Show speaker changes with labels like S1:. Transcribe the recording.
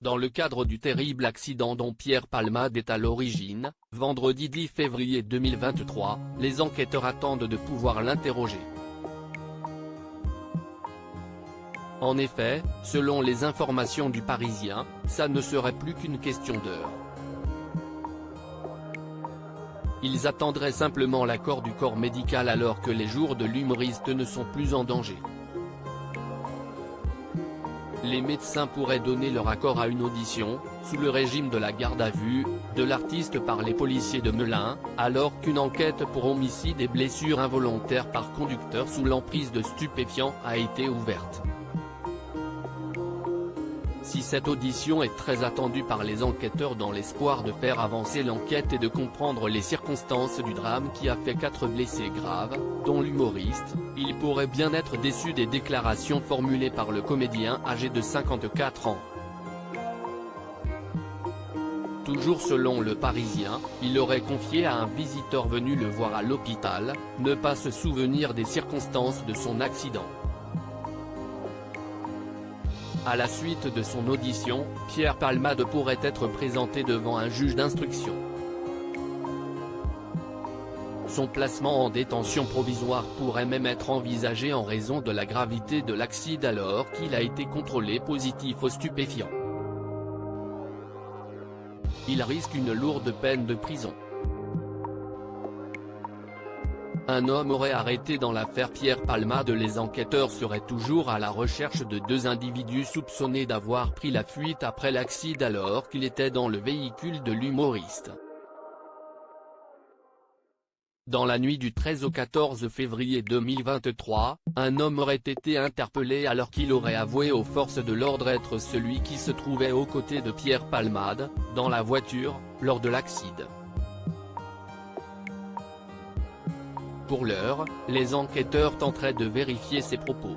S1: Dans le cadre du terrible accident dont Pierre Palmade est à l'origine, vendredi 10 février 2023, les enquêteurs attendent de pouvoir l'interroger. En effet, selon les informations du Parisien, ça ne serait plus qu'une question d'heure. Ils attendraient simplement l'accord du corps médical alors que les jours de l'humoriste ne sont plus en danger. Les médecins pourraient donner leur accord à une audition, sous le régime de la garde à vue, de l'artiste par les policiers de Melun, alors qu'une enquête pour homicide et blessures involontaires par conducteur sous l'emprise de stupéfiants a été ouverte. Si cette audition est très attendue par les enquêteurs dans l'espoir de faire avancer l'enquête et de comprendre les circonstances du drame qui a fait 4 blessés graves, dont l'humoriste, ils pourraient bien être déçus des déclarations formulées par le comédien âgé de 54 ans. Toujours selon le Parisien, il aurait confié à un visiteur venu le voir à l'hôpital, ne pas se souvenir des circonstances de son accident. À la suite de son audition, Pierre Palmade pourrait être présenté devant un juge d'instruction. Son placement en détention provisoire pourrait même être envisagé en raison de la gravité de l'accident alors qu'il a été contrôlé positif aux stupéfiants. Il risque une lourde peine de prison. Un homme aurait arrêté dans l'affaire Pierre Palmade. Les enquêteurs seraient toujours à la recherche de 2 individus soupçonnés d'avoir pris la fuite après l'accident alors qu'il était dans le véhicule de l'humoriste. Dans la nuit du 13 au 14 février 2023, un homme aurait été interpellé alors qu'il aurait avoué aux forces de l'ordre être celui qui se trouvait aux côtés de Pierre Palmade, dans la voiture, lors de l'accident. Pour l'heure, les enquêteurs tenteraient de vérifier ses propos.